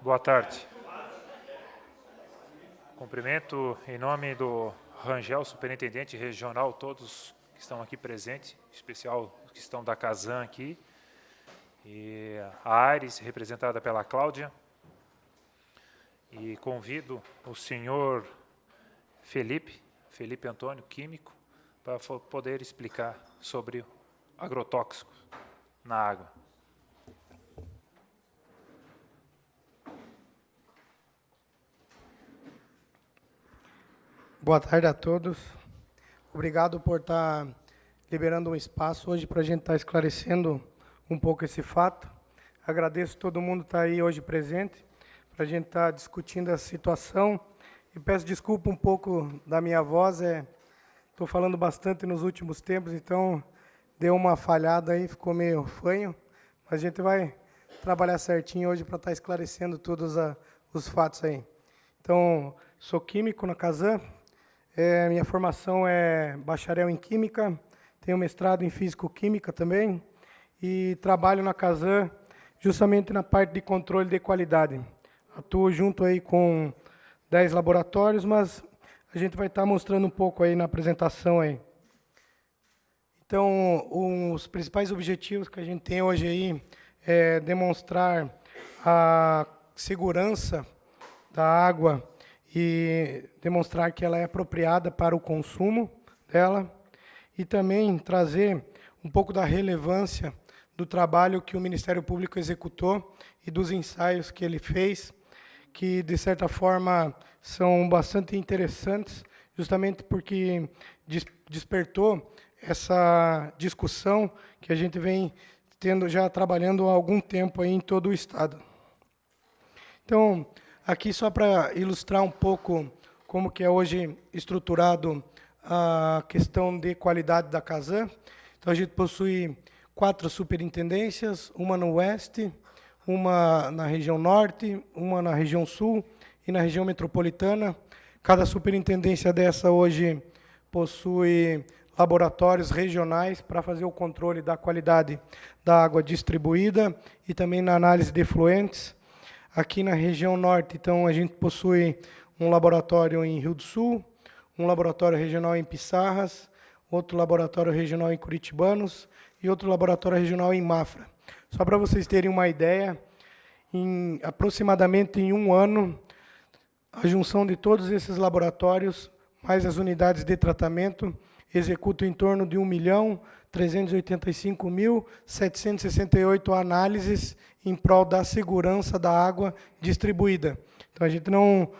Boa tarde. Cumprimento em nome do Rangel, superintendente regional, todos que estão aqui presentes, em especial os que estão da Casan aqui, e a Aires, representada pela Cláudia, e convido o senhor Felipe Antônio, químico, para poder explicar sobre agrotóxicos na água. Boa tarde a todos. Obrigado por estar liberando um espaço hoje para a gente estar esclarecendo um pouco esse fato. Agradeço todo mundo que está aí hoje presente, para a gente estar discutindo a situação. E peço desculpa um pouco da minha voz, estou falando bastante nos últimos tempos, então deu uma falhada aí, ficou meio fanho. Mas a gente vai trabalhar certinho hoje para estar esclarecendo todos os fatos aí. Então, sou químico na Casan. Minha formação é bacharel em Química, tenho mestrado em Físico-Química também, e trabalho na Casan justamente na parte de controle de qualidade. Atuo junto aí com 10 laboratórios, mas a gente vai estar mostrando um pouco aí na apresentação aí. Então, os principais objetivos que a gente tem hoje aí é demonstrar a segurança da água e demonstrar que ela é apropriada para o consumo dela, e também trazer um pouco da relevância do trabalho que o Ministério Público executou e dos ensaios que ele fez, que, de certa forma, são bastante interessantes, justamente porque despertou essa discussão que a gente vem tendo já trabalhando há algum tempo aí em todo o Estado. Então, aqui só para ilustrar um pouco como que é hoje estruturado a questão de qualidade da Casan. Então, a gente possui 4 superintendências, uma no oeste, uma na região norte, uma na região sul e na região metropolitana. Cada superintendência dessa hoje possui laboratórios regionais para fazer o controle da qualidade da água distribuída e também na análise de efluentes. Aqui na região norte, então, a gente possui um laboratório em Rio do Sul, um laboratório regional em Pissarras, outro laboratório regional em Curitibanos e outro laboratório regional em Mafra. Só para vocês terem uma ideia, aproximadamente em um ano, a junção de todos esses laboratórios, mais as unidades de tratamento, executam em torno de 1.385.768 análises em prol da segurança da água distribuída. Então, a gente não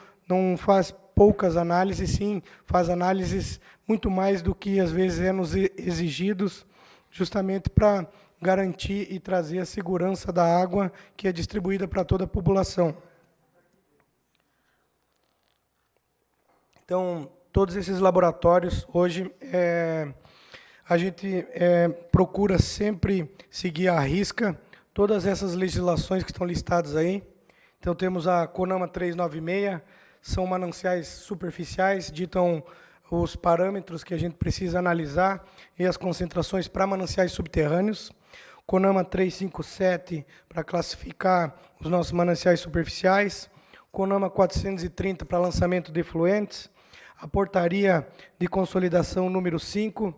faz poucas análises, sim, faz análises muito mais do que, às vezes, é nos exigidos, justamente para garantir e trazer a segurança da água que é distribuída para toda a população. Então, todos esses laboratórios, hoje, a gente procura sempre seguir à risca todas essas legislações que estão listadas aí. Então, temos a CONAMA 396, são mananciais superficiais, ditam os parâmetros que a gente precisa analisar e as concentrações para mananciais subterrâneos. CONAMA 357, para classificar os nossos mananciais superficiais. CONAMA 430, para lançamento de efluentes. A portaria de consolidação número 5,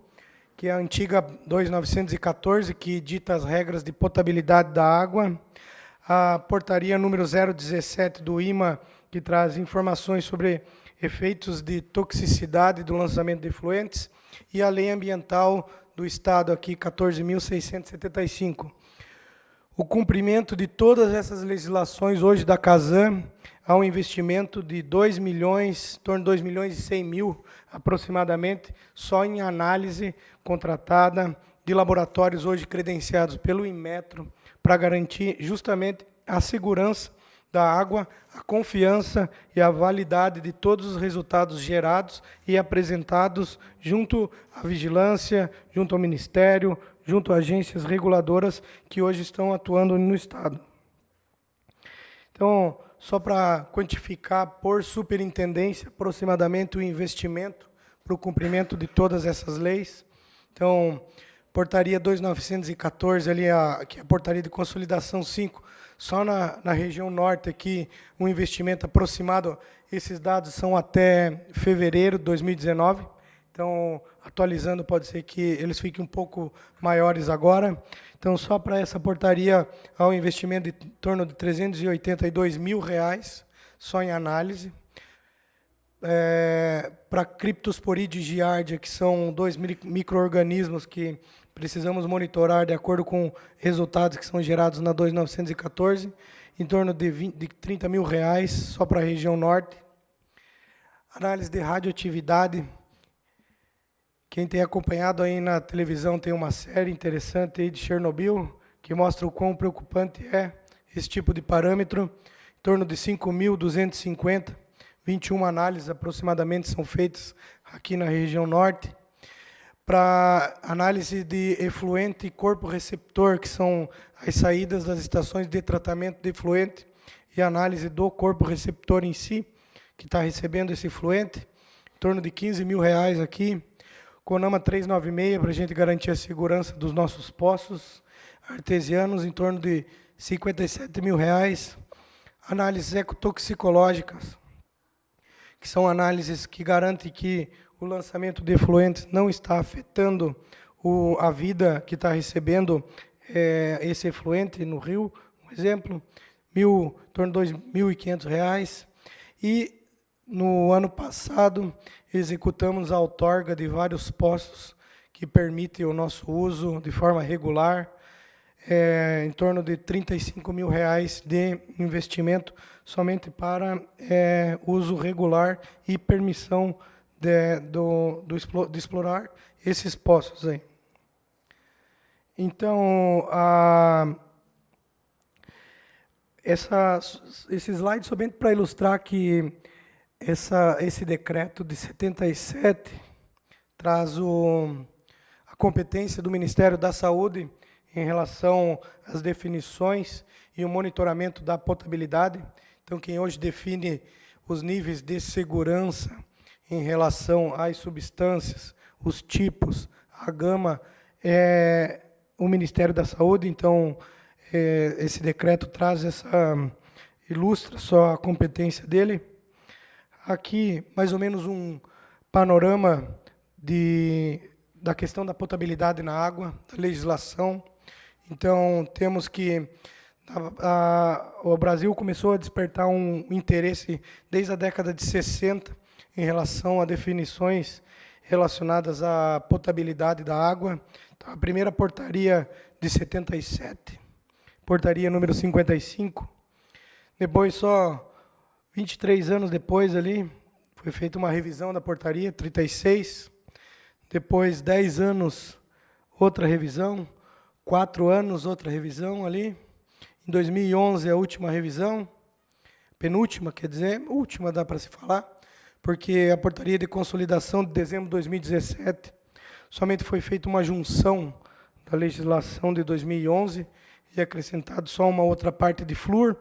que é a antiga 2914, que dita as regras de potabilidade da água. A portaria número 017 do IMA, que traz informações sobre efeitos de toxicidade do lançamento de efluentes. E a lei ambiental do Estado, aqui, 14.675. O cumprimento de todas essas legislações hoje da Casan há um investimento de 2 milhões, em torno de 2 milhões e 100 mil, aproximadamente, só em análise contratada de laboratórios hoje credenciados pelo Inmetro, para garantir justamente a segurança da água, a confiança e a validade de todos os resultados gerados e apresentados junto à vigilância, junto ao Ministério, junto a agências reguladoras que hoje estão atuando no Estado. Então, só para quantificar por superintendência, aproximadamente o investimento para o cumprimento de todas essas leis. Então, Portaria 2914, ali, que é a portaria de consolidação 5, só na região norte aqui, um investimento aproximado, esses dados são até fevereiro de 2019, então, atualizando, pode ser que eles fiquem um pouco maiores agora. Então, só para essa portaria, há um investimento de em torno de R$ 382 mil, só em análise. Para Cryptosporidium giardia, que são 2 micro-organismos que precisamos monitorar de acordo com resultados que são gerados na 2914, em torno de R$ 30 mil, só para a região norte. Análise de radioatividade. Quem tem acompanhado aí na televisão tem uma série interessante aí de Chernobyl, que mostra o quão preocupante é esse tipo de parâmetro. Em torno de 5.250, 21 análises aproximadamente são feitas aqui na região norte. Para análise de efluente e corpo receptor, que são as saídas das estações de tratamento de efluente, e análise do corpo receptor em si, que está recebendo esse efluente, em torno de R$ 15 mil aqui. CONAMA 396, para a gente garantir a segurança dos nossos poços artesianos, em torno de R$ 57 mil. Análises ecotoxicológicas, que são análises que garantem que o lançamento de efluentes não está afetando a vida que está recebendo esse efluente no rio, um exemplo, em torno de R$ 2.500. E, no ano passado, executamos a outorga de vários poços que permitem o nosso uso de forma regular, em torno de R$ 35 mil de investimento somente para uso regular e permissão de explorar esses poços aí. Então, esse slide somente para ilustrar que esse decreto de 77 traz a competência do Ministério da Saúde em relação às definições e o monitoramento da potabilidade. Então, quem hoje define os níveis de segurança em relação às substâncias, os tipos, a gama, é o Ministério da Saúde. Então, esse decreto ilustra só a competência dele. Aqui, mais ou menos um panorama da questão da potabilidade na água, da legislação. Então, temos que o Brasil começou a despertar um interesse desde a década de 60 em relação a definições relacionadas à potabilidade da água. Então, a primeira portaria de 77, portaria número 55. Depois, só 23 anos depois, ali, foi feita uma revisão da portaria, 36. Depois, 10 anos, outra revisão. 4 anos, outra revisão ali. Em 2011, a última revisão. Penúltima, quer dizer, última dá para se falar, porque a portaria de consolidação de dezembro de 2017 somente foi feita uma junção da legislação de 2011 e acrescentado só uma outra parte de flúor.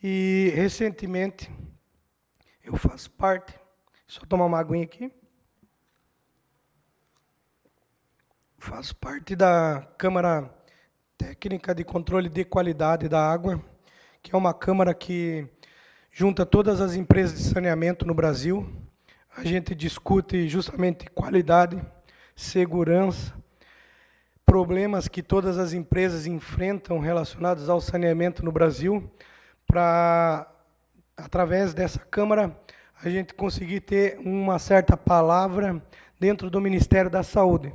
E, recentemente, eu faço parte, só tomar uma aguinha aqui, faço parte da Câmara Técnica de Controle de Qualidade da Água, que é uma câmara que junta todas as empresas de saneamento no Brasil. A gente discute justamente qualidade, segurança, problemas que todas as empresas enfrentam relacionados ao saneamento no Brasil, para, através dessa Câmara, a gente conseguir ter uma certa palavra dentro do Ministério da Saúde,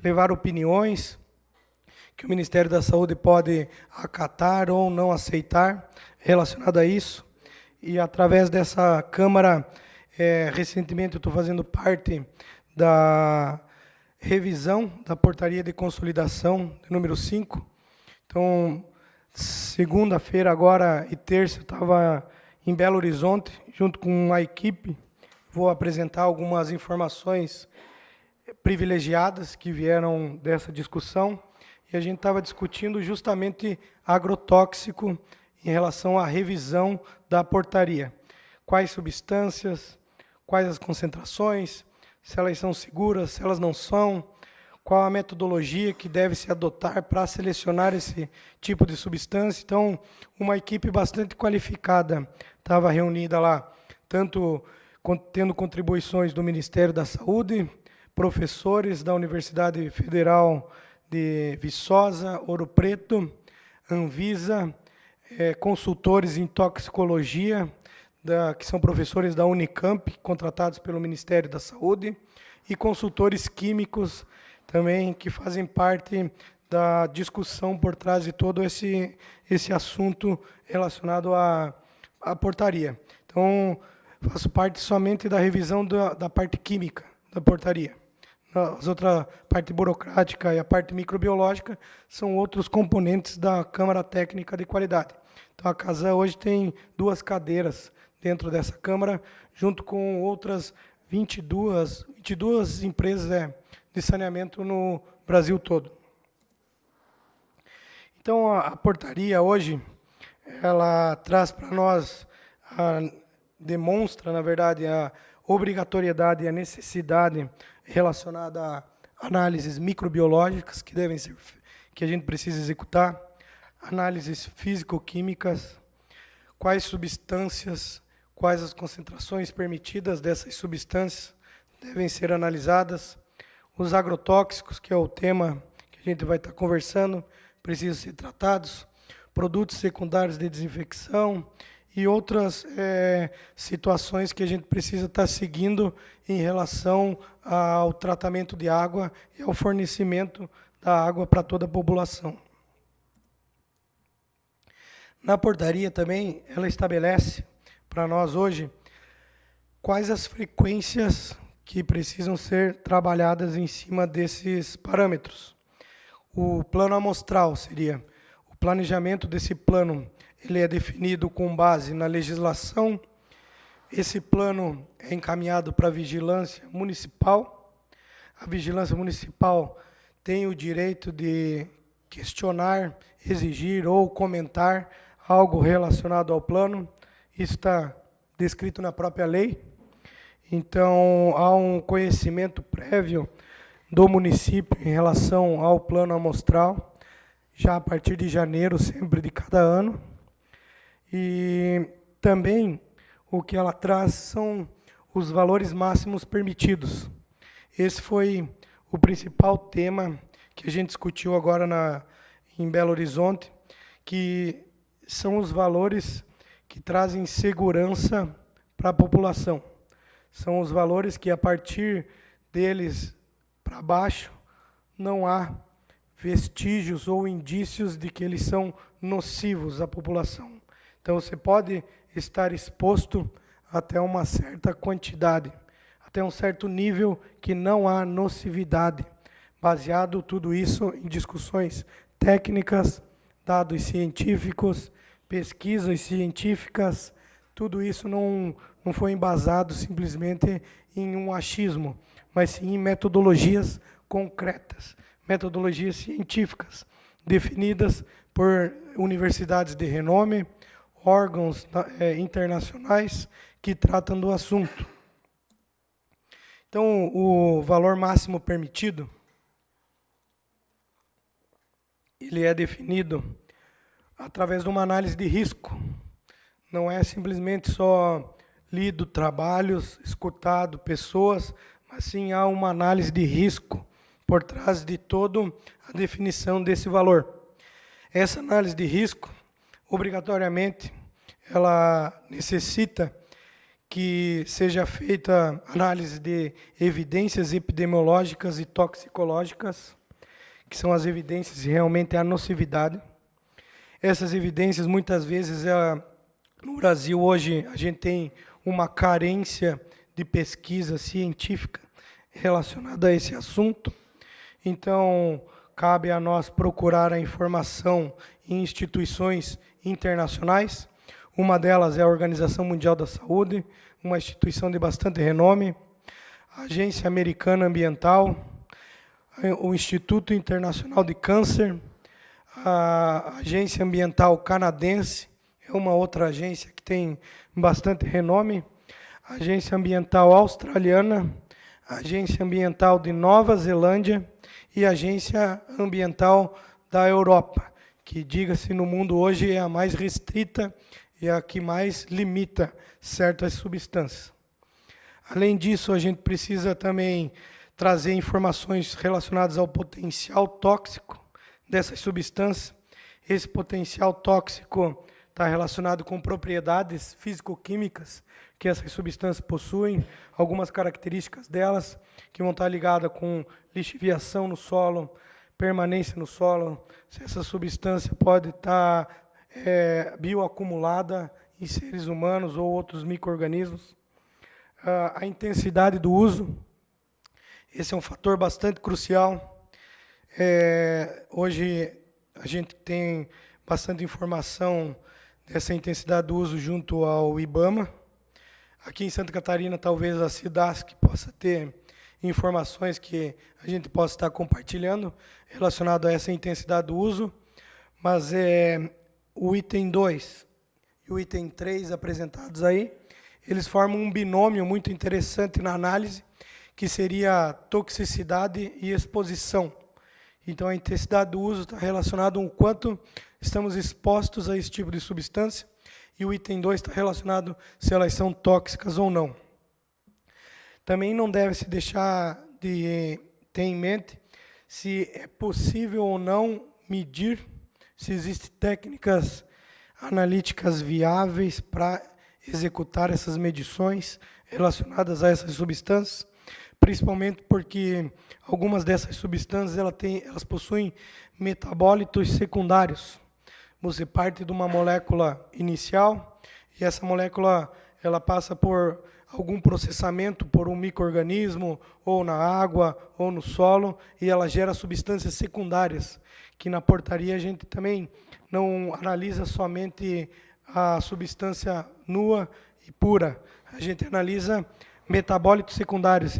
levar opiniões que o Ministério da Saúde pode acatar ou não aceitar relacionado a isso. E, através dessa Câmara, recentemente eu estou fazendo parte da revisão da portaria de consolidação, número 5. Então, segunda-feira agora e terça, eu estava em Belo Horizonte, junto com uma equipe. Vou apresentar algumas informações privilegiadas que vieram dessa discussão. E a gente estava discutindo justamente agrotóxico em relação à revisão da portaria. Quais substâncias, quais as concentrações, se elas são seguras, se elas não são, qual a metodologia que deve se adotar para selecionar esse tipo de substância. Então, uma equipe bastante qualificada estava reunida lá, tanto tendo contribuições do Ministério da Saúde, professores da Universidade Federal de Viçosa, Ouro Preto, Anvisa, consultores em toxicologia, que são professores da Unicamp, contratados pelo Ministério da Saúde, e consultores químicos também, que fazem parte da discussão por trás de todo esse assunto relacionado à portaria. Então, faço parte somente da revisão da parte química da portaria. As outras, parte burocrática e a parte microbiológica, são outros componentes da Câmara Técnica de Qualidade. Então, a CASAN hoje tem 2 cadeiras dentro dessa Câmara, junto com outras 22 empresas de saneamento no Brasil todo. Então, a portaria hoje, ela traz para nós, demonstra, na verdade, a obrigatoriedade e a necessidade relacionada a análises microbiológicas que a gente precisa executar, análises físico-químicas, quais substâncias, quais as concentrações permitidas dessas substâncias devem ser analisadas, os agrotóxicos, que é o tema que a gente vai estar conversando, precisam ser tratados, produtos secundários de desinfecção e outras situações que a gente precisa estar seguindo em relação ao tratamento de água e ao fornecimento da água para toda a população. Na portaria também, ela estabelece para nós hoje quais as frequências que precisam ser trabalhadas em cima desses parâmetros. O plano amostral seria o planejamento desse plano. Ele é definido com base na legislação. Esse plano é encaminhado para a vigilância municipal. A vigilância municipal tem o direito de questionar, exigir ou comentar algo relacionado ao plano. Isso está descrito na própria lei. Então, há um conhecimento prévio do município em relação ao plano amostral, já a partir de janeiro, sempre de cada ano. E também o que ela traz são os valores máximos permitidos. Esse foi o principal tema que a gente discutiu agora em Belo Horizonte, que são os valores que trazem segurança para a população. São os valores que, a partir deles para baixo, não há vestígios ou indícios de que eles são nocivos à população. Então, você pode estar exposto até uma certa quantidade, até um certo nível que não há nocividade, baseado tudo isso em discussões técnicas, dados científicos, pesquisas científicas. Tudo isso não foi embasado simplesmente em um achismo, mas sim em metodologias concretas, metodologias científicas, definidas por universidades de renome, órgãos internacionais que tratam do assunto. Então, o valor máximo permitido, ele é definido através de uma análise de risco. Não é simplesmente só lido trabalhos, escutado pessoas, mas sim há uma análise de risco por trás de toda a definição desse valor. Essa análise de risco, obrigatoriamente, ela necessita que seja feita análise de evidências epidemiológicas e toxicológicas, que são as evidências de realmente a nocividade. Essas evidências, muitas vezes, no Brasil hoje, a gente tem uma carência de pesquisa científica relacionada a esse assunto. Então, cabe a nós procurar a informação em instituições internacionais. Uma delas é a Organização Mundial da Saúde, uma instituição de bastante renome, a Agência Americana Ambiental, o Instituto Internacional de Câncer, a Agência Ambiental Canadense, é uma outra agência que tem bastante renome, a Agência Ambiental Australiana, a Agência Ambiental de Nova Zelândia e a Agência Ambiental da Europa, que, diga-se, no mundo hoje é a mais restrita e a que mais limita certas substâncias. Além disso, a gente precisa também trazer informações relacionadas ao potencial tóxico dessas substâncias. Esse potencial tóxico está relacionado com propriedades físico-químicas que essas substâncias possuem, algumas características delas que vão estar ligadas com lixiviação no solo, permanência no solo, se essa substância pode estar bioacumulada em seres humanos ou outros micro-organismos. A intensidade do uso, esse é um fator bastante crucial. Hoje a gente tem bastante informação dessa intensidade do uso junto ao IBAMA. Aqui em Santa Catarina, talvez a SIDASC possa ter informações que a gente possa estar compartilhando relacionado a essa intensidade do uso, mas o item 2 e o item 3 apresentados aí, eles formam um binômio muito interessante na análise, que seria toxicidade e exposição. Então, a intensidade do uso está relacionada com o quanto estamos expostos a esse tipo de substância, e o item 2 está relacionado se elas são tóxicas ou não. Também não deve se deixar de ter em mente se é possível ou não medir, se existem técnicas analíticas viáveis para executar essas medições relacionadas a essas substâncias, principalmente porque algumas dessas substâncias elas possuem metabólitos secundários. Você parte de uma molécula inicial e essa molécula ela passa por algum processamento por um micro-organismo, ou na água, ou no solo, e ela gera substâncias secundárias, que na portaria a gente também não analisa somente a substância nua e pura. A gente analisa metabólitos secundários,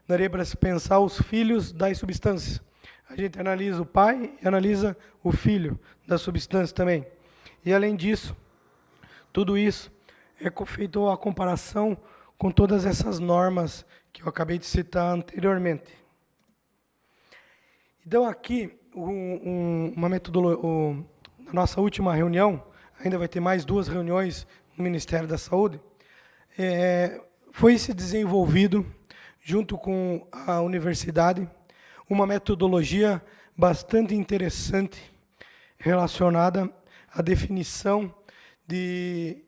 daria para se pensar os filhos das substâncias. A gente analisa o pai e analisa o filho da substância também. E, além disso, tudo isso é feito a comparação com todas essas normas que eu acabei de citar anteriormente. Então, aqui, uma metodologia, na nossa última reunião, ainda vai ter mais 2 reuniões no Ministério da Saúde, foi se desenvolvido, junto com a universidade, uma metodologia bastante interessante relacionada à definição de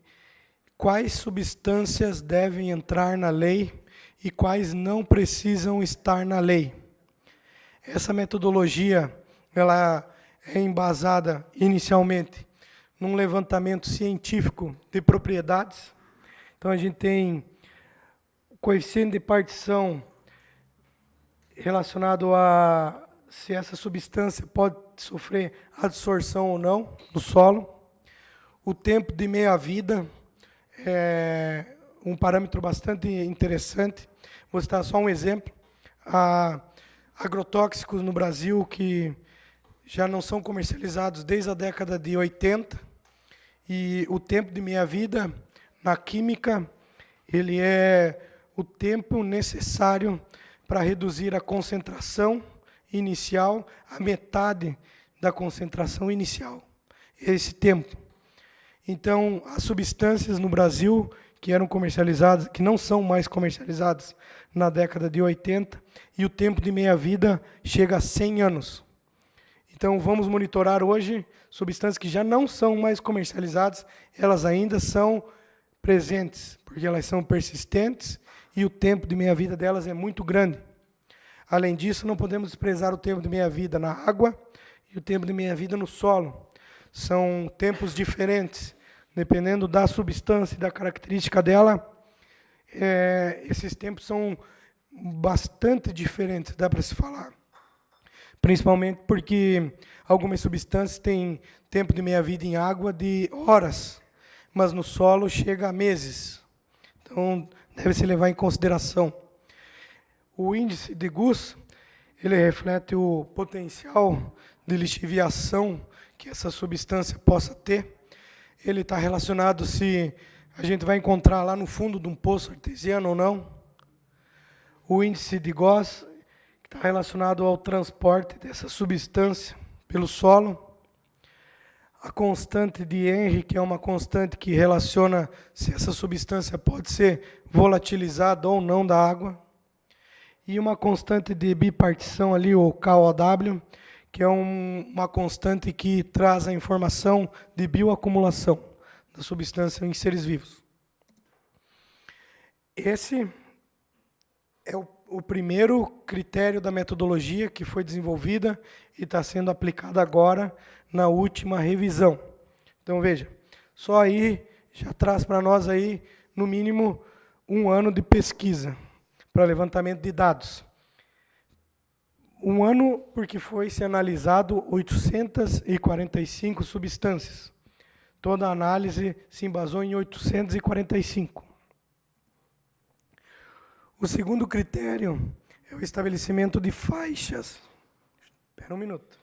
quais substâncias devem entrar na lei e quais não precisam estar na lei. Essa metodologia ela é embasada inicialmente num levantamento científico de propriedades. Então, a gente tem o coeficiente de partição relacionado a se essa substância pode sofrer adsorção ou não no solo. O tempo de meia-vida é um parâmetro bastante interessante. Vou citar só um exemplo. Há agrotóxicos no Brasil que já não são comercializados desde a década de 80, e o tempo de meia-vida na química ele é o tempo necessário para reduzir a concentração inicial à metade da concentração inicial. Esse tempo. Então, as substâncias no Brasil que eram comercializadas, que não são mais comercializadas na década de 80, e o tempo de meia-vida chega a 100 anos. Então, vamos monitorar hoje substâncias que já não são mais comercializadas, elas ainda são presentes, porque elas são persistentes e o tempo de meia-vida delas é muito grande. Além disso, não podemos desprezar o tempo de meia-vida na água e o tempo de meia-vida no solo. São tempos diferentes, dependendo da substância e da característica dela. Esses tempos são bastante diferentes, dá para se falar. Principalmente porque algumas substâncias têm tempo de meia-vida em água de horas, mas no solo chega a meses. Então, deve-se levar em consideração. O índice de Gus, ele reflete o potencial de lixiviação que essa substância possa ter. Ele está relacionado se a gente vai encontrar lá no fundo de um poço artesiano ou não. O índice de Gauss está relacionado ao transporte dessa substância pelo solo. A constante de Henry, que é uma constante que relaciona se essa substância pode ser volatilizada ou não da água. E uma constante de bipartição ali, o KOW, que é uma constante que traz a informação de bioacumulação da substância em seres vivos. Esse é o primeiro critério da metodologia que foi desenvolvida e está sendo aplicada agora na última revisão. Então, veja, só aí já traz para nós aí, no mínimo, 1 ano de pesquisa para levantamento de dados. 1 ano porque foi se analisado 845 substâncias. Toda a análise se embasou em 845. O segundo critério é o estabelecimento de faixas. Espera um minuto.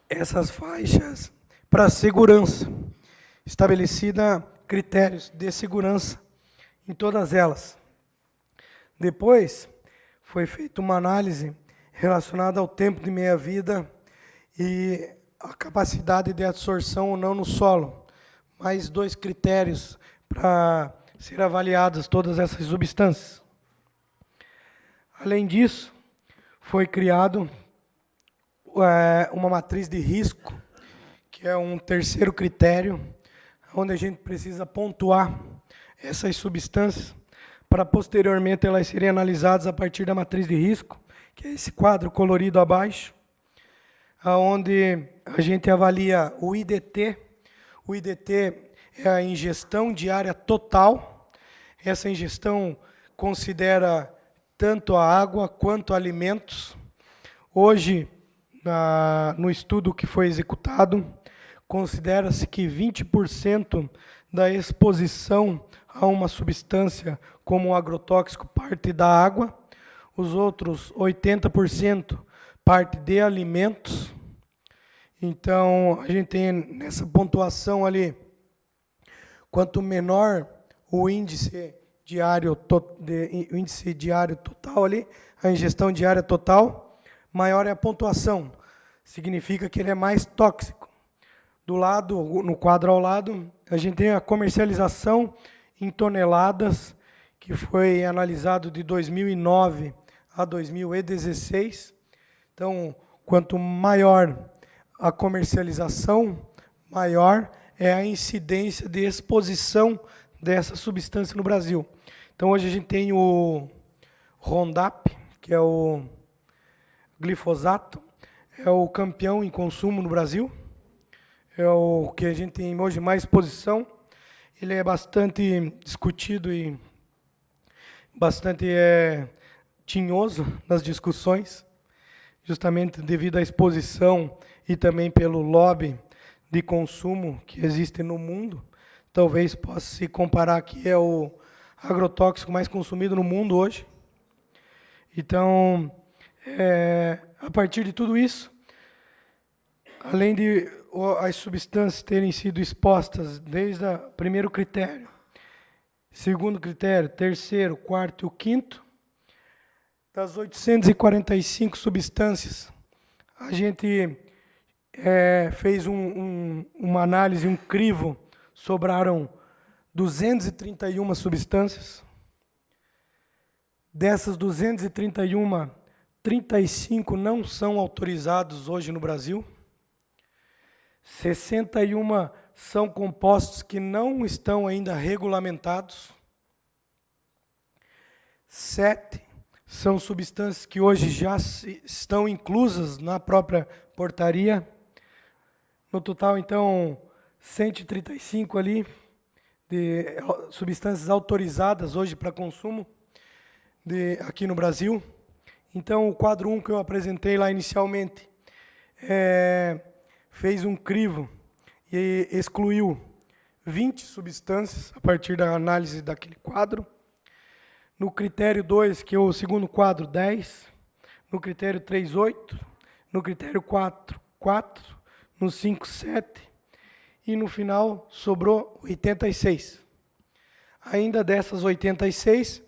Essas faixas para segurança. Estabelecida critérios de segurança em todas elas. Depois, foi feita uma análise relacionada ao tempo de meia-vida e a capacidade de absorção ou não no solo. Mais 2 critérios para ser avaliadas todas essas substâncias. Além disso, foi criado uma matriz de risco, que é um terceiro critério, onde a gente precisa pontuar essas substâncias para posteriormente elas serem analisadas a partir da matriz de risco, que é esse quadro colorido abaixo, onde a gente avalia o IDT. O IDT é a ingestão diária total. Essa ingestão considera tanto a água quanto alimentos. Hoje, no estudo que foi executado, considera-se que 20% da exposição a uma substância como um agrotóxico parte da água, os outros 80% parte de alimentos. Então, a gente tem nessa pontuação ali, quanto menor o índice diário total ali, a ingestão diária total, maior é a pontuação. Significa que ele é mais tóxico. Do lado, no quadro ao lado, a gente tem a comercialização em toneladas, que foi analisado de 2009 a 2016. Então, quanto maior a comercialização, maior é a incidência de exposição dessa substância no Brasil. Então, hoje a gente tem o Roundup, que é o glifosato, é o campeão em consumo no Brasil, é o que a gente tem hoje mais exposição. Ele é bastante discutido e bastante tinhoso nas discussões, justamente devido à exposição e também pelo lobby de consumo que existe no mundo. Talvez possa se comparar que é o agrotóxico mais consumido no mundo hoje. Então, a partir de tudo isso, além de as substâncias terem sido expostas desde o primeiro critério, segundo critério, terceiro, quarto e o quinto, das 845 substâncias, a gente fez uma análise, um crivo, sobraram 231 substâncias. Dessas 231, 35 não são autorizados hoje no Brasil. 61 são compostos que não estão ainda regulamentados. 7 são substâncias que hoje já estão inclusas na própria portaria. No total, então, 135 ali de substâncias autorizadas hoje para consumo aqui no Brasil. Então, o quadro 1 que eu apresentei lá inicialmente fez um crivo e excluiu 20 substâncias a partir da análise daquele quadro. No critério 2, que é o segundo quadro, 10. No critério 3, 8. No critério 4, 4. No 5, 7. E no final sobrou 86. Ainda dessas 86,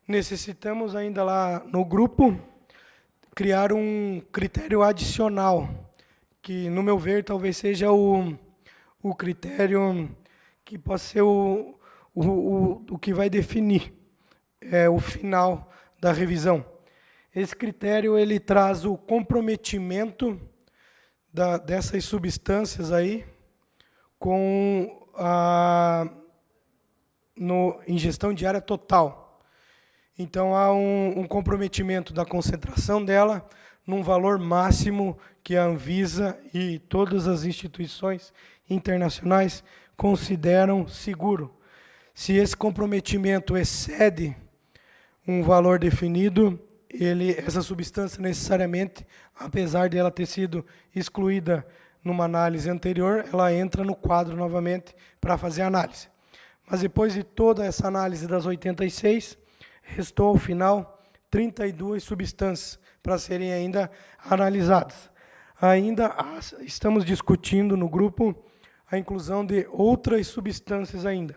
necessitamos ainda lá no grupo criar um critério adicional, que, no meu ver, talvez seja o critério que possa ser o que vai definir o final da revisão. Esse critério ele traz o comprometimento dessas substâncias aí com a ingestão diária total. Então, há um comprometimento da concentração dela num valor máximo que a Anvisa e todas as instituições internacionais consideram seguro. Se esse comprometimento excede um valor definido, essa substância necessariamente, apesar de ela ter sido excluída numa análise anterior, ela entra no quadro novamente para fazer a análise. Mas depois de toda essa análise das 86, restou ao final 32 substâncias para serem ainda analisadas. Ainda estamos discutindo no grupo a inclusão de outras substâncias ainda,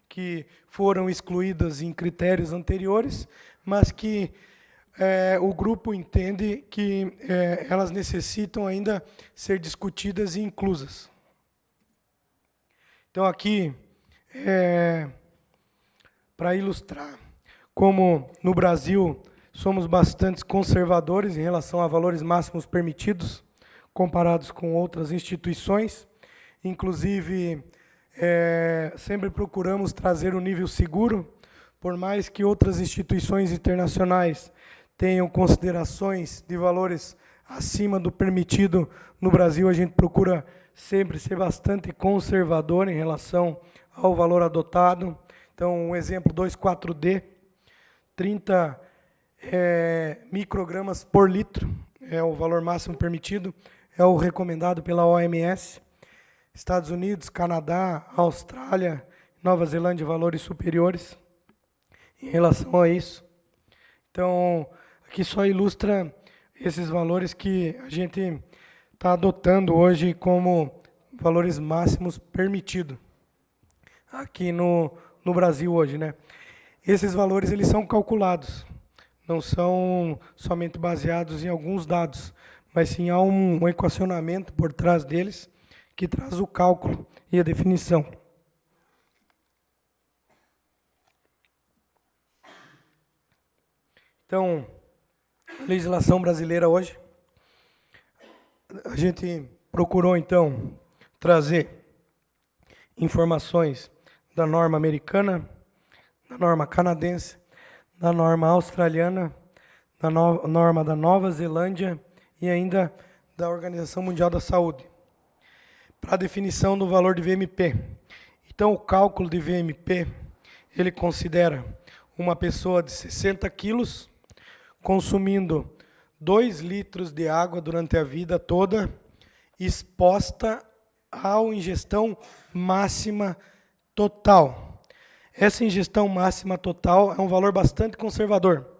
que foram excluídas em critérios anteriores, mas que o grupo entende que elas necessitam ainda ser discutidas e inclusas. Então, aqui, para ilustrar como no Brasil somos bastante conservadores em relação a valores máximos permitidos, comparados com outras instituições, inclusive sempre procuramos trazer um nível seguro, por mais que outras instituições internacionais tenham considerações de valores acima do permitido, no Brasil a gente procura sempre ser bastante conservador em relação ao valor adotado. Então, um exemplo, 2,4-D, 30 microgramas por litro, é o valor máximo permitido, é o recomendado pela OMS. Estados Unidos, Canadá, Austrália, Nova Zelândia, valores superiores em relação a isso. Então, aqui só ilustra esses valores que a gente está adotando hoje como valores máximos permitidos aqui no Brasil hoje, né? Esses valores eles são calculados, não são somente baseados em alguns dados, mas sim há um equacionamento por trás deles que traz o cálculo e a definição. Então, a legislação brasileira hoje, a gente procurou, então, trazer informações da norma americana, da norma canadense, da norma australiana, da norma da Nova Zelândia e ainda da Organização Mundial da Saúde, para a definição do valor de VMP. Então, o cálculo de VMP, ele considera uma pessoa de 60 quilos consumindo 2 litros de água durante a vida toda, exposta à ingestão máxima total. Essa ingestão máxima total é um valor bastante conservador.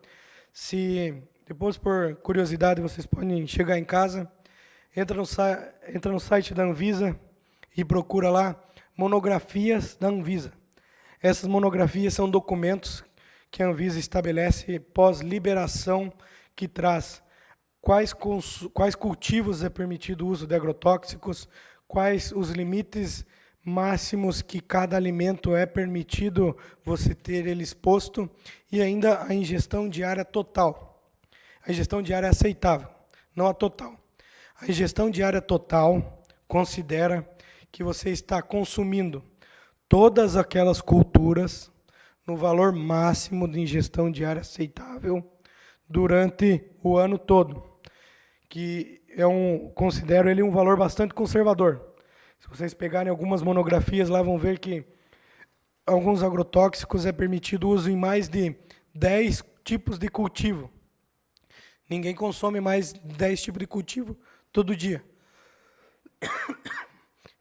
Se depois, por curiosidade, vocês podem chegar em casa, entra no site da Anvisa e procura lá monografias da Anvisa. Essas monografias são documentos que a Anvisa estabelece pós-liberação, que traz quais cultivos é permitido o uso de agrotóxicos, quais os limites máximos que cada alimento é permitido você ter ele exposto, e ainda a ingestão diária total. A ingestão diária é aceitável, não a total. A ingestão diária total considera que você está consumindo todas aquelas culturas no valor máximo de ingestão diária aceitável durante o ano todo, que considero ele um valor bastante conservador. Se vocês pegarem algumas monografias lá, vão ver que alguns agrotóxicos é permitido o uso em mais de 10 tipos de cultivo. Ninguém consome mais 10 tipos de cultivo todo dia.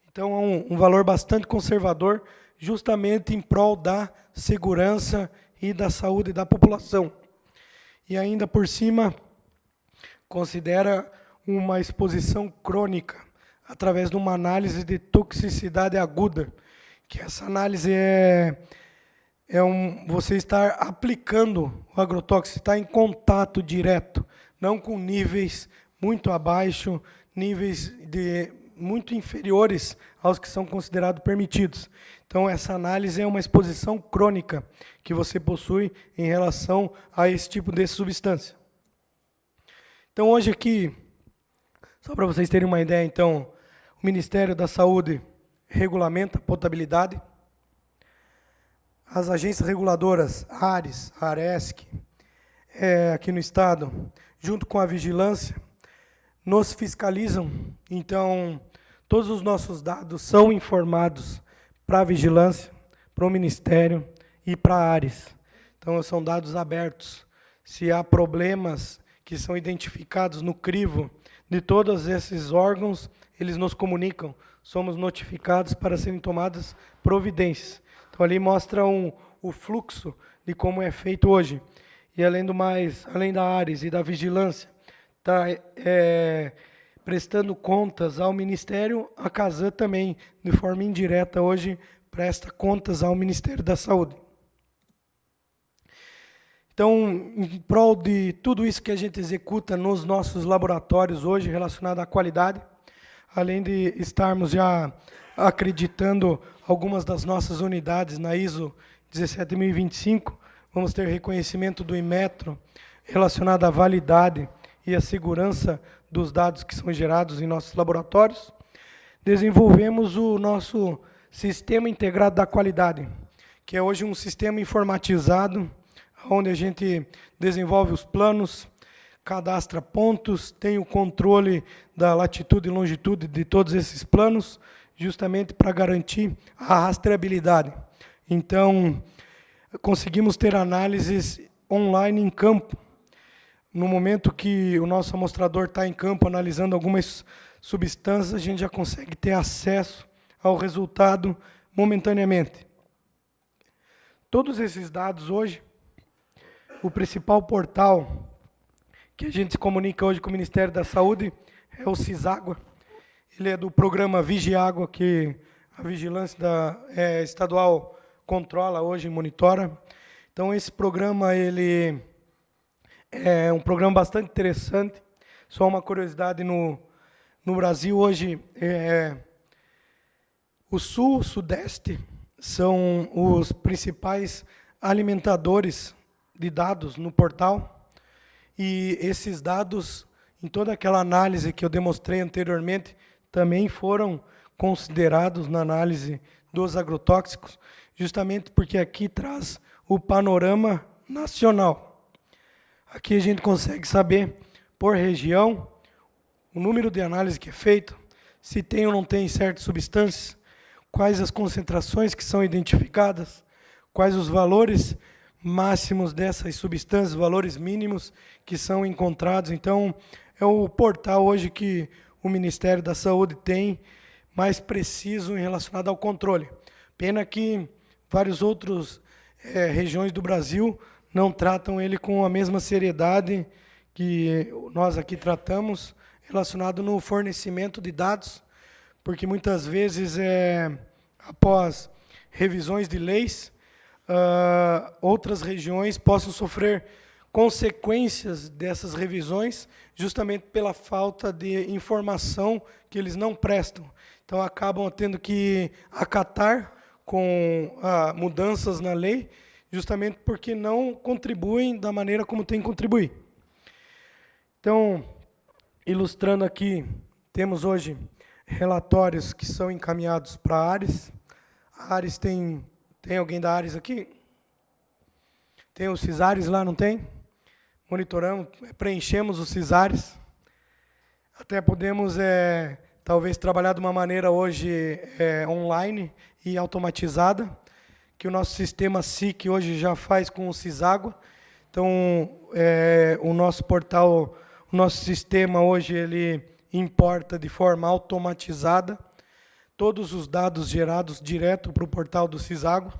Então, é um valor bastante conservador, justamente em prol da segurança e da saúde da população. E ainda por cima, considera uma exposição crônica, através de uma análise de toxicidade aguda, que essa análise é você estar aplicando o agrotóxico, estar em contato direto, não com níveis muito abaixo, níveis muito inferiores aos que são considerados permitidos. Então, essa análise é uma exposição crônica que você possui em relação a esse tipo de substância. Então, hoje aqui, só para vocês terem uma ideia, então, o Ministério da Saúde regulamenta a potabilidade. As agências reguladoras, ARES, ARESC, aqui no Estado, junto com a vigilância, nos fiscalizam. Então, todos os nossos dados são informados para a vigilância, para o Ministério e para a ARES. Então, são dados abertos. Se há problemas que são identificados no crivo de todos esses órgãos, eles nos comunicam, somos notificados para serem tomadas providências. Então, ali mostra o fluxo de como é feito hoje. E, além do mais, além da ARES e da vigilância, está prestando contas ao Ministério, a CASAM também, de forma indireta, hoje, presta contas ao Ministério da Saúde. Então, em prol de tudo isso que a gente executa nos nossos laboratórios hoje, relacionado à qualidade, além de estarmos já acreditando algumas das nossas unidades na ISO 17025, vamos ter reconhecimento do Inmetro relacionado à validade e à segurança dos dados que são gerados em nossos laboratórios. Desenvolvemos o nosso Sistema Integrado da Qualidade, que é hoje um sistema informatizado, onde a gente desenvolve os planos, cadastra pontos, tem o controle da latitude e longitude de todos esses planos, justamente para garantir a rastreabilidade. Então, conseguimos ter análises online em campo. No momento que o nosso amostrador está em campo analisando algumas substâncias, a gente já consegue ter acesso ao resultado momentaneamente. Todos esses dados hoje, o principal portal que a gente se comunica hoje com o Ministério da Saúde é o CISÁGUA. Ele é do programa Vigiágua, que a vigilância estadual controla hoje e monitora. Então, esse programa ele é um programa bastante interessante. Só uma curiosidade, no Brasil hoje, o Sul, o Sudeste são os principais alimentadores de dados no portal, e esses dados, em toda aquela análise que eu demonstrei anteriormente, também foram considerados na análise dos agrotóxicos, justamente porque aqui traz o panorama nacional. Aqui a gente consegue saber, por região, o número de análise que é feito, se tem ou não tem certas substâncias, quais as concentrações que são identificadas, quais os valores máximos dessas substâncias, valores mínimos que são encontrados. Então, é o portal hoje que o Ministério da Saúde tem mais preciso em relacionado ao controle. Pena que vários outros regiões do Brasil não tratam ele com a mesma seriedade que nós aqui tratamos, relacionado no fornecimento de dados, porque muitas vezes, após revisões de leis, outras regiões possam sofrer consequências dessas revisões, justamente pela falta de informação que eles não prestam. Então, acabam tendo que acatar com mudanças na lei, justamente porque não contribuem da maneira como tem que contribuir. Então, ilustrando aqui, temos hoje relatórios que são encaminhados para a ARES. A ARES tem alguém da ARES aqui? Tem o CISARES lá, não tem? Monitoramos, preenchemos os CISARES. Até podemos, talvez, trabalhar de uma maneira hoje online e automatizada, que o nosso sistema SIC hoje já faz com o CISÁGUA. Então, o nosso portal, o nosso sistema hoje, ele importa de forma automatizada todos os dados gerados direto para o portal do CISÁGUA.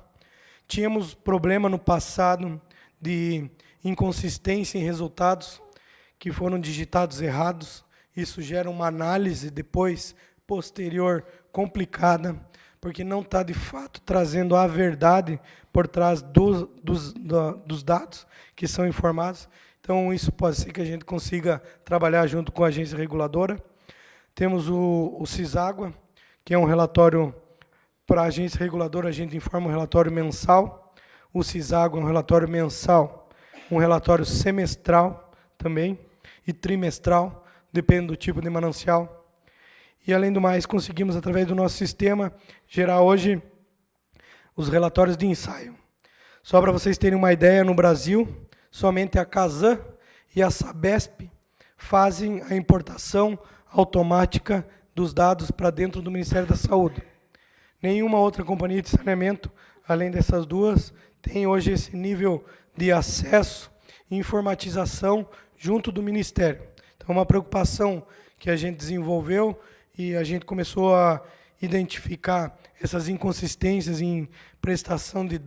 Tínhamos problema no passado de inconsistência em resultados que foram digitados errados. Isso gera uma análise depois, posterior, complicada. porque não está, de fato, trazendo a verdade por trás dos dados que são informados. Então, isso pode ser que a gente consiga trabalhar junto com a agência reguladora. Temos o CISÁGUA, que é um relatório para a agência reguladora, a gente informa um relatório mensal. O CISÁGUA é um relatório mensal, um relatório semestral também, e trimestral, depende do tipo de manancial. E, além do mais, conseguimos, através do nosso sistema, gerar hoje os relatórios de ensaio. Só para vocês terem uma ideia, no Brasil, somente a Casan e a Sabesp fazem a importação automática dos dados para dentro do Ministério da Saúde. Nenhuma outra companhia de saneamento, além dessas duas, tem hoje esse nível de acesso e informatização junto do Ministério. Então, é uma preocupação que a gente desenvolveu e a gente começou a identificar essas inconsistências em prestação de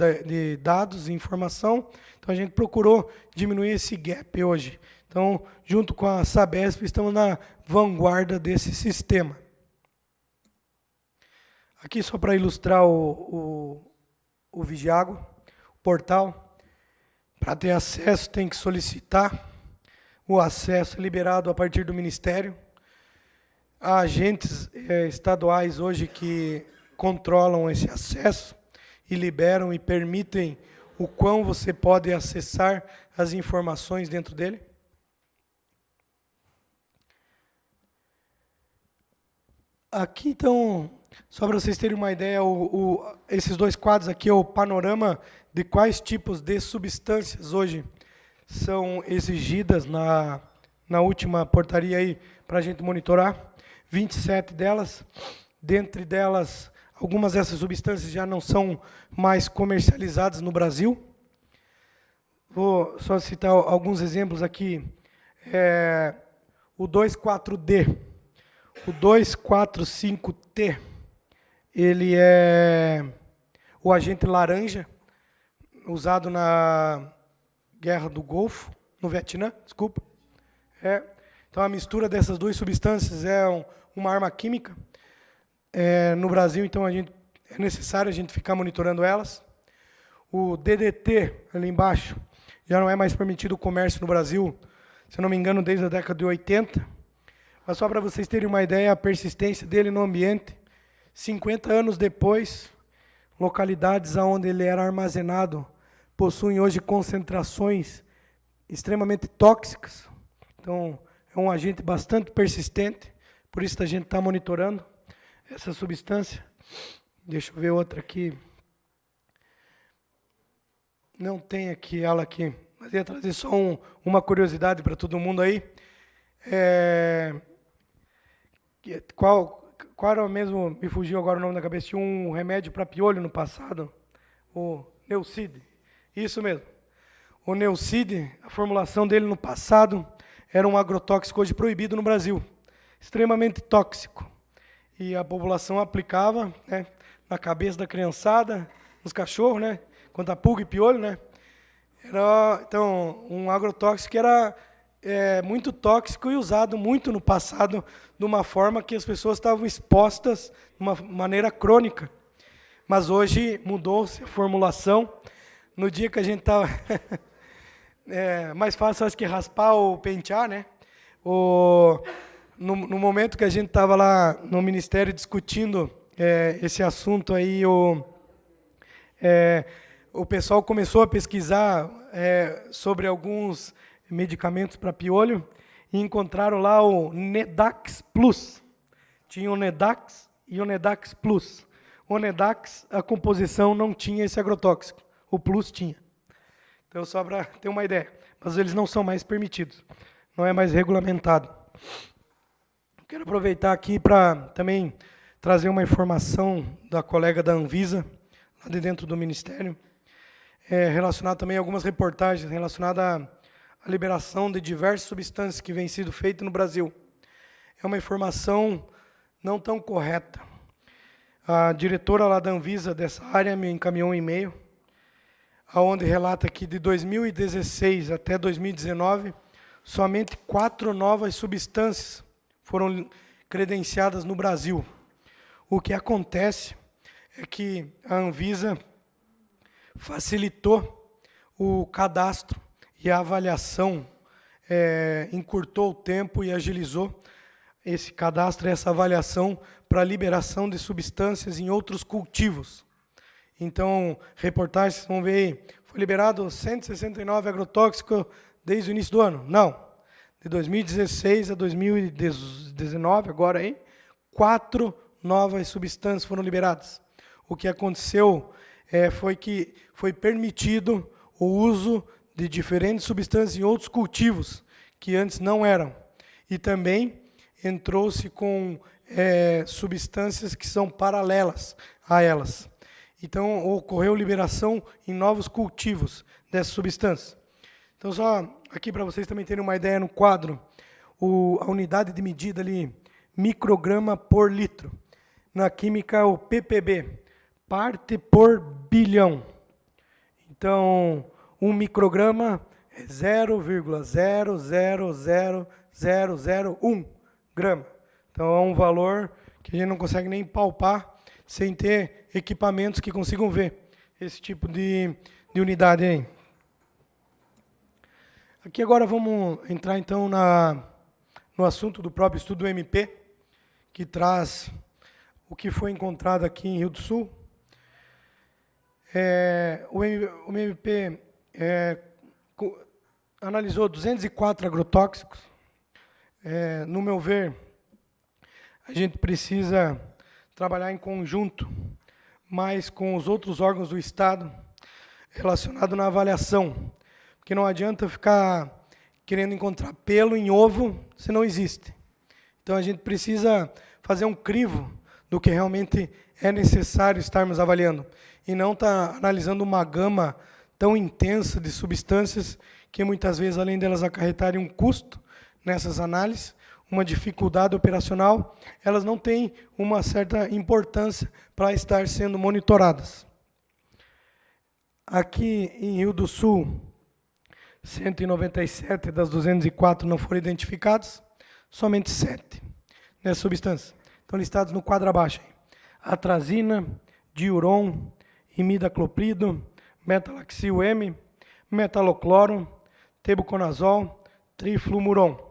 dados e informação. Então, a gente procurou diminuir esse gap hoje. Então, junto com a Sabesp, estamos na vanguarda desse sistema. Aqui, só para ilustrar o Vigiago, o portal. Para ter acesso, tem que solicitar. O acesso é liberado a partir do Ministério. Há agentes estaduais hoje que controlam esse acesso e liberam e permitem o quão você pode acessar as informações dentro dele. Aqui, então, só para vocês terem uma ideia, esses dois quadros aqui é o panorama de quais tipos de substâncias hoje são exigidas na última portaria aí para a gente monitorar. 27 delas, dentre delas, algumas dessas substâncias já não são mais comercializadas no Brasil. Vou só citar alguns exemplos aqui. O 2,4-D, o 2,4,5-T, ele é o agente laranja, usado na Guerra do Golfo, no Vietnã, desculpa. Então, a mistura dessas duas substâncias é uma arma química. No Brasil, então, é necessário a gente ficar monitorando elas. O DDT, ali embaixo, já não é mais permitido o comércio no Brasil, se eu não me engano, desde a década de 80. Mas só para vocês terem uma ideia, a persistência dele no ambiente, 50 anos depois, localidades onde ele era armazenado possuem hoje concentrações extremamente tóxicas. Então, é um agente bastante persistente, por isso a gente está monitorando essa substância. Deixa eu ver outra aqui. Não tem aqui ela aqui, mas ia trazer só uma curiosidade para todo mundo aí. Qual era mesmo, me fugiu agora o nome da cabeça, tinha um remédio para piolho no passado, o Neucid. Isso mesmo. O Neucid, a formulação dele no passado era um agrotóxico hoje proibido no Brasil, extremamente tóxico. E a população aplicava, né, na cabeça da criançada, nos cachorros, né, contra pulga e piolho, né. Era, então, um agrotóxico que era muito tóxico e usado muito no passado de uma forma que as pessoas estavam expostas de uma maneira crônica. Mas hoje mudou-se a formulação. No dia que a gente estava... mais fácil, acho que raspar ou pentear, né? No momento que a gente estava lá no Ministério discutindo esse assunto aí, o pessoal começou a pesquisar sobre alguns medicamentos para piolho e encontraram lá o Nedax Plus. Tinha o Nedax e o Nedax Plus. O Nedax, a composição não tinha esse agrotóxico. O Plus tinha. Então, só para ter uma ideia. Mas eles não são mais permitidos. Não é mais regulamentado. Quero aproveitar aqui para também trazer uma informação da colega da Anvisa, lá de dentro do Ministério, relacionada também a algumas reportagens relacionadas à liberação de diversas substâncias que vêm sido feitas no Brasil. É uma informação não tão correta. A diretora lá da Anvisa dessa área me encaminhou um e-mail, onde relata que de 2016 até 2019, somente 4 novas substâncias foram credenciadas no Brasil. O que acontece é que a Anvisa facilitou o cadastro e a avaliação, encurtou o tempo e agilizou esse cadastro e essa avaliação para a liberação de substâncias em outros cultivos. Então, reportagens, vocês vão ver aí, foi liberado 169 agrotóxicos desde o início do ano? Não. De 2016 a 2019, agora aí, 4 novas substâncias foram liberadas. O que aconteceu foi que foi permitido o uso de diferentes substâncias em outros cultivos, que antes não eram. E também entrou-se com substâncias que são paralelas a elas. Então, ocorreu liberação em novos cultivos dessas substâncias. Então, só aqui para vocês também terem uma ideia no quadro, a unidade de medida ali, micrograma por litro. Na química, o ppb, parte por bilhão. Então, 1 micrograma é 0,000001 grama. Então, é um valor que a gente não consegue nem palpar sem ter equipamentos que consigam ver esse tipo de unidade aí. Aqui agora vamos entrar então no assunto do próprio estudo do MP, que traz o que foi encontrado aqui em Rio do Sul. O MP analisou 204 agrotóxicos. No meu ver, a gente precisa trabalhar em conjunto, mais com os outros órgãos do Estado, relacionado na avaliação. Porque não adianta ficar querendo encontrar pelo em ovo se não existe. Então, a gente precisa fazer um crivo do que realmente é necessário estarmos avaliando, e não estar analisando uma gama tão intensa de substâncias que, muitas vezes, além delas acarretarem um custo nessas análises, uma dificuldade operacional, elas não têm uma certa importância para estar sendo monitoradas. Aqui em Rio do Sul, 197 das 204 não foram identificadas, somente 7 nessas substâncias. Estão listados no quadro abaixo. Atrazina, diuron, imidacloprido, metalaxil-M, metalocloro, tebuconazol, trifluomuron.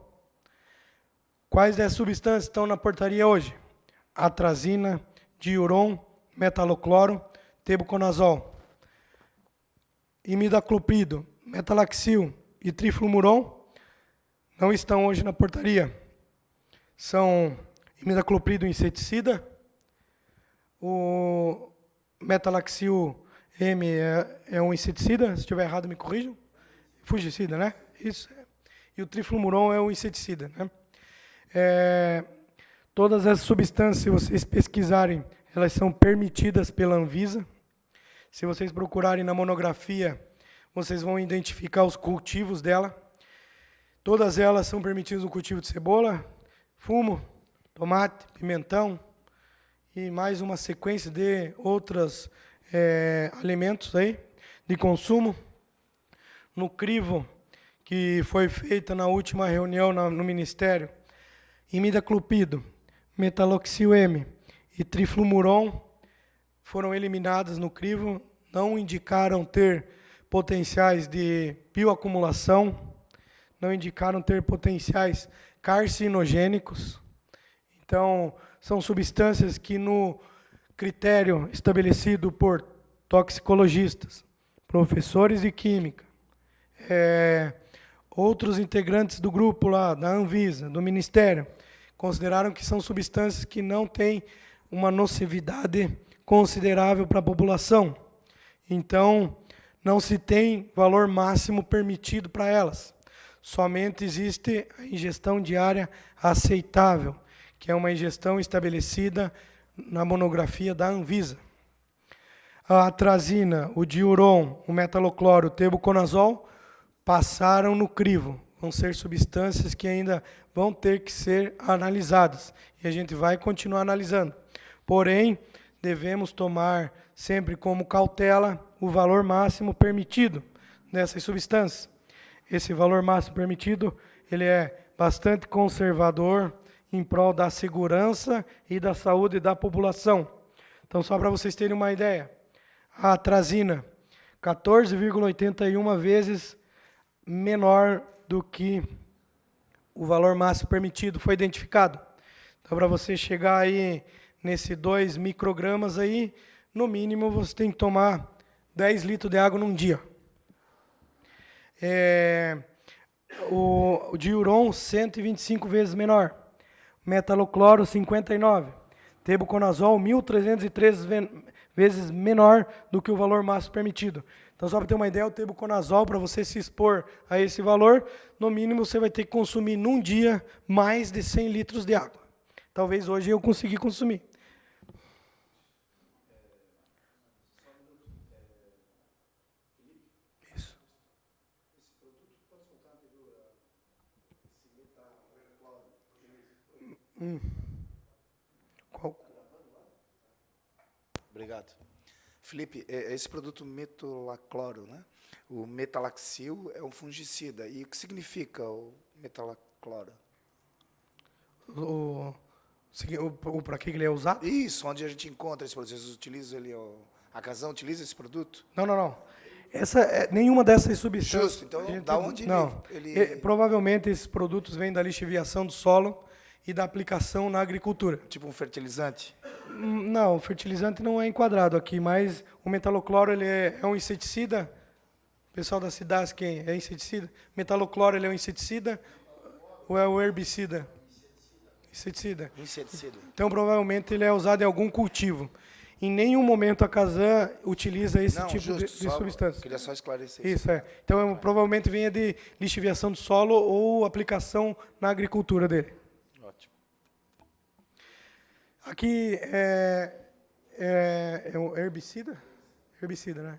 Quais dessas substâncias estão na portaria hoje? Atrazina, diuron, metalocloro, tebuconazol. Imidacloprido, metalaxil e trifluomuron não estão hoje na portaria. São imidacloprido inseticida, o metalaxil-M é um inseticida, se estiver errado me corrijam, fungicida, né? Isso. E o trifluomuron é um inseticida, né? Todas essas substâncias, se vocês pesquisarem, elas são permitidas pela Anvisa. Se vocês procurarem na monografia, vocês vão identificar os cultivos dela. Todas elas são permitidas no cultivo de cebola, fumo, tomate, pimentão e mais uma sequência de outros alimentos aí de consumo. No crivo que foi feita na última reunião no Ministério, imidacloprido, metaloxil-M e trifluomuron foram eliminadas no crivo, não indicaram ter potenciais de bioacumulação, não indicaram ter potenciais carcinogênicos. Então, são substâncias que, no critério estabelecido por toxicologistas, professores de química, outros integrantes do grupo lá, da Anvisa, do Ministério, consideraram que são substâncias que não têm uma nocividade considerável para a população. Então, não se tem valor máximo permitido para elas. Somente existe a ingestão diária aceitável, que é uma ingestão estabelecida na monografia da Anvisa. A atrazina, o diuron, o metalocloro, o tebuconazol passaram no crivo. Vão ser substâncias que ainda vão ter que ser analisadas. E a gente vai continuar analisando. Porém, devemos tomar sempre como cautela o valor máximo permitido dessas substâncias. Esse valor máximo permitido, ele é bastante conservador em prol da segurança e da saúde da população. Então, só para vocês terem uma ideia, a atrazina, 14,81 vezes menor do que o valor máximo permitido foi identificado. Então, para você chegar aí nesse 2 microgramas aí, no mínimo você tem que tomar 10 litros de água num dia. O diuron, 125 vezes menor. Metalocloro, 59. Tebuconazol, 1.313 vezes menor do que o valor máximo permitido. Então, só para ter uma ideia, o tebuconazol, para você se expor a esse valor, no mínimo você vai ter que consumir num dia mais de 100 litros de água. Talvez hoje eu consegui consumir. Isso. Qual? Obrigado. Felipe, esse produto metalacloro, né? O metalaxil é um fungicida. E o que significa o metalacloro? Para que ele é usado? Isso, onde a gente encontra esse produto? Vocês utilizam ele, a Casão utiliza esse produto? Não. Nenhuma dessas substâncias. Justo, então da onde não, ele... provavelmente esses produtos vêm da lixiviação do solo e da aplicação na agricultura. Tipo um fertilizante? Não, o fertilizante não é enquadrado aqui, mas o metalocloro ele é um inseticida. O pessoal da cidade, quem é inseticida? Metalocloro ele é um inseticida ou é o herbicida? Inseticida. Inseticida. Então, provavelmente, ele é usado em algum cultivo. Em nenhum momento a Casan utiliza esse tipo de substância. Queria só esclarecer isso. Então, provavelmente venha de lixiviação do solo ou aplicação na agricultura dele. Ótimo. Aqui é um herbicida? Herbicida, né?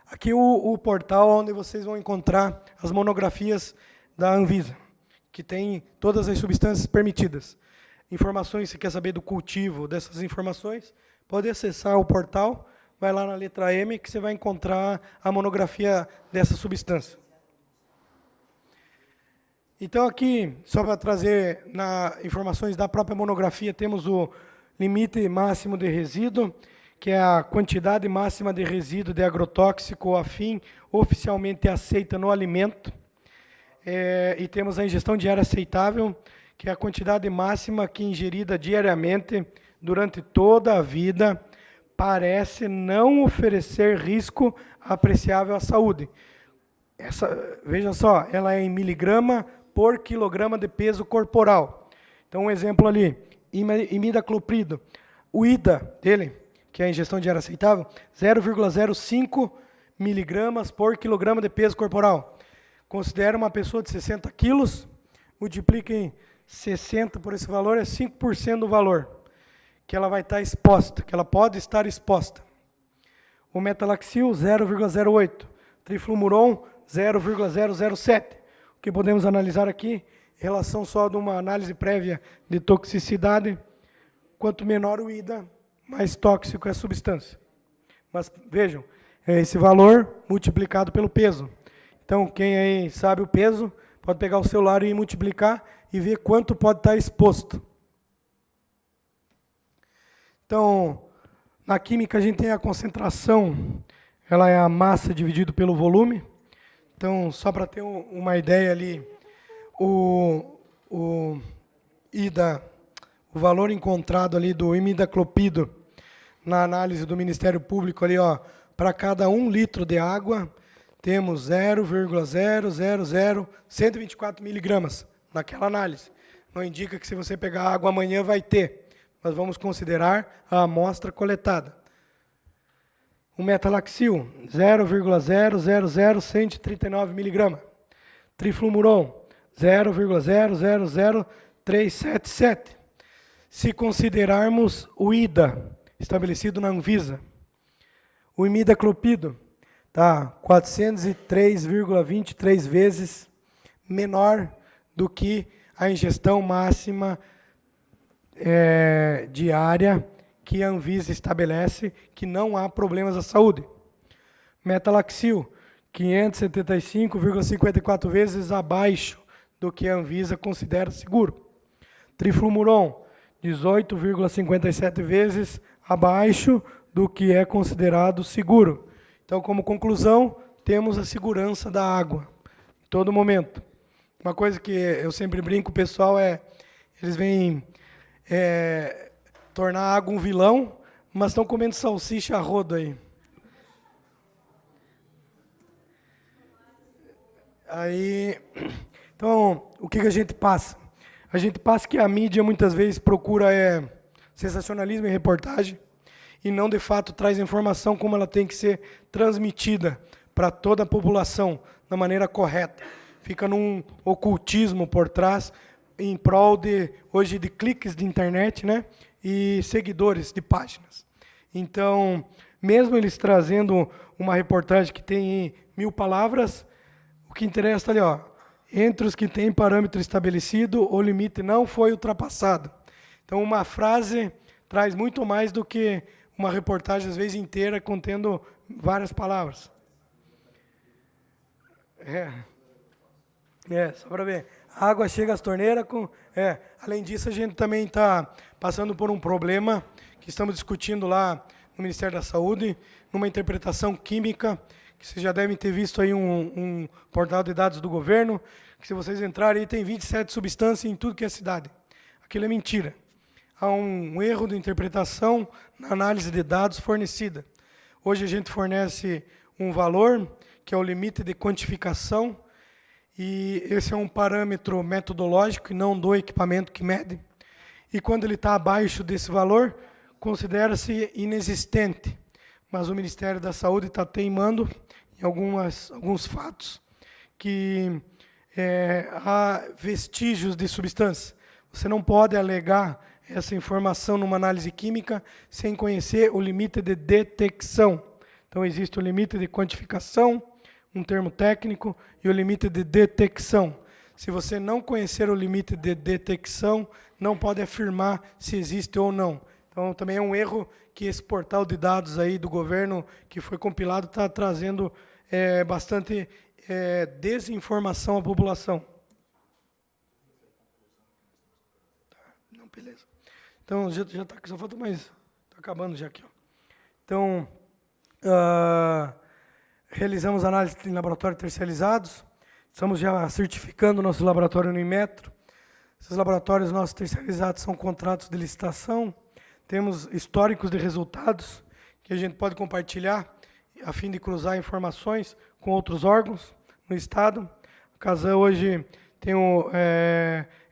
Aqui o portal onde vocês vão encontrar as monografias da Anvisa, que tem todas as substâncias permitidas. Informações, se quer saber do cultivo dessas informações, pode acessar o portal, vai lá na letra M, que você vai encontrar a monografia dessa substância. Então, aqui, só para trazer informações da própria monografia, temos o limite máximo de resíduo, que é a quantidade máxima de resíduo de agrotóxico ou afim oficialmente aceita no alimento. E temos a ingestão diária aceitável, que é a quantidade máxima que ingerida diariamente durante toda a vida parece não oferecer risco apreciável à saúde. Veja só, ela é em miligrama por quilograma de peso corporal. Então, um exemplo ali, imidacloprid, o IDA dele, que é a ingestão diária aceitável, 0,05 miligramas por quilograma de peso corporal. Considera uma pessoa de 60 quilos, multipliquem 60 por esse valor, é 5% do valor que ela vai estar exposta, que ela pode estar exposta. O metalaxil, 0,08. Triflumuron, 0,007. O que podemos analisar aqui, em relação só de uma análise prévia de toxicidade, quanto menor o IDA, mais tóxico é a substância. Mas vejam, é esse valor multiplicado pelo peso. Então, quem aí sabe o peso, pode pegar o celular e multiplicar e ver quanto pode estar exposto. Então, na química a gente tem a concentração, ela é a massa dividido pelo volume. Então, só para ter uma ideia ali, o valor encontrado ali do imidacloprid na análise do Ministério Público ali, para cada 1 litro de água, temos 0,000 miligramas naquela análise. Não indica que se você pegar água amanhã vai ter, mas vamos considerar a amostra coletada. O metalaxil, 0,000139 miligramas. Triflumuron, 0,000377. Se considerarmos o IDA, estabelecido na Anvisa, o imidacloprid está 403,23 vezes menor do que a ingestão máxima diária que a Anvisa estabelece, que não há problemas à saúde. Metalaxil, 575,54 vezes abaixo do que a Anvisa considera seguro. Triflumuron, 18,57 vezes abaixo do que é considerado seguro. Então, como conclusão, temos a segurança da água em todo momento. Uma coisa que eu sempre brinco, o pessoal eles vêm tornar a água um vilão, mas estão comendo salsicha a rodo aí. Então, o que a gente passa? A gente passa que a mídia muitas vezes procura sensacionalismo em reportagem e não, de fato, traz a informação como ela tem que ser transmitida para toda a população da maneira correta. Fica num ocultismo por trás, em prol hoje de cliques de internet, né, e seguidores de páginas. Então, mesmo eles trazendo uma reportagem que tem 1000 palavras, o que interessa ali, entre os que têm parâmetro estabelecido, o limite não foi ultrapassado. Então, uma frase traz muito mais do que uma reportagem, às vezes, inteira, contendo várias palavras. Só para ver. A água chega às torneiras com... Além disso, a gente também está passando por um problema que estamos discutindo lá no Ministério da Saúde, numa interpretação química, que vocês já devem ter visto aí um portal de dados do governo, que se vocês entrarem aí tem 27 substâncias em tudo que é cidade. Aquilo é mentira. Há um erro de interpretação na análise de dados fornecida. Hoje a gente fornece um valor, que é o limite de quantificação, e esse é um parâmetro metodológico e não do equipamento que mede. E quando ele está abaixo desse valor, considera-se inexistente. Mas o Ministério da Saúde está teimando em alguns fatos que há vestígios de substância. Você não pode alegar essa informação numa análise química sem conhecer o limite de detecção. Então, existe o limite de quantificação, um termo técnico, e o limite de detecção. Se você não conhecer o limite de detecção, não pode afirmar se existe ou não. Então, também é um erro que esse portal de dados aí do governo que foi compilado está trazendo bastante desinformação à população. Não, beleza. Então, já está aqui, só falta mais. Está acabando já aqui. Então, realizamos análise em laboratórios terceirizados. Estamos já certificando o nosso laboratório no Inmetro. Esses laboratórios nossos terceirizados são contratos de licitação. Temos históricos de resultados que a gente pode compartilhar a fim de cruzar informações com outros órgãos no Estado. A Casan hoje tem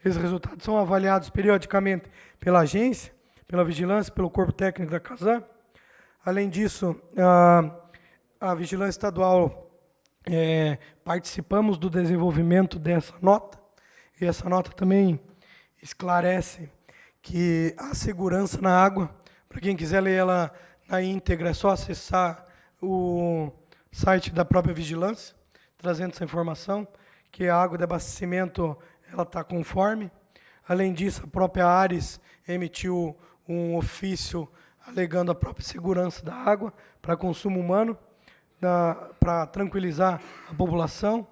esses resultados são avaliados periodicamente pela agência, pela vigilância, pelo corpo técnico da Casan. Além disso, a vigilância estadual, participamos do desenvolvimento dessa nota, e essa nota também esclarece que a segurança na água, para quem quiser ler ela na íntegra, é só acessar o site da própria vigilância, trazendo essa informação, que a água de abastecimento ela está conforme. Além disso, a própria Ares emitiu um ofício alegando a própria segurança da água para consumo humano, para tranquilizar a população.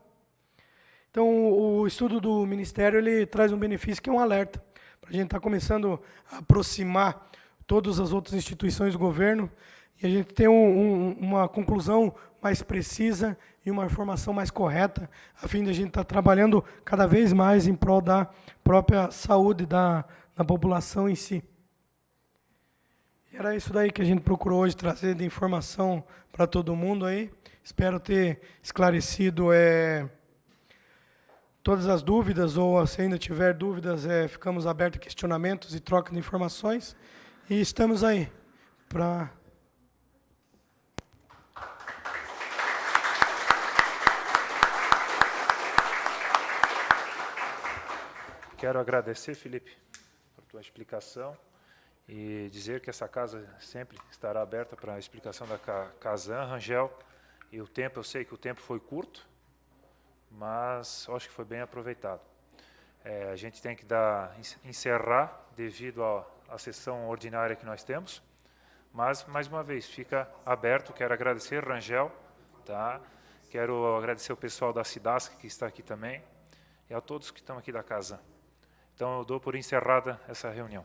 Então, o estudo do Ministério ele traz um benefício que é um alerta, para a gente estar começando a aproximar todas as outras instituições do governo e a gente ter uma conclusão mais precisa e uma informação mais correta, a fim de a gente estar trabalhando cada vez mais em prol da própria saúde da população em si. E era isso daí que a gente procurou hoje trazer de informação para todo mundo aí. Espero ter esclarecido todas as dúvidas, ou se ainda tiver dúvidas, ficamos abertos a questionamentos e troca de informações. E estamos aí para... Quero agradecer, Felipe, por tua explicação e dizer que essa casa sempre estará aberta para a explicação da Casan, Rangel. E o tempo, eu sei que o tempo foi curto, mas acho que foi bem aproveitado. A gente tem que encerrar devido à sessão ordinária que nós temos, mas, mais uma vez, fica aberto. Quero agradecer, Rangel, tá? Quero agradecer o pessoal da Cidasc, que está aqui também, e a todos que estão aqui da Casan. Então, eu dou por encerrada essa reunião.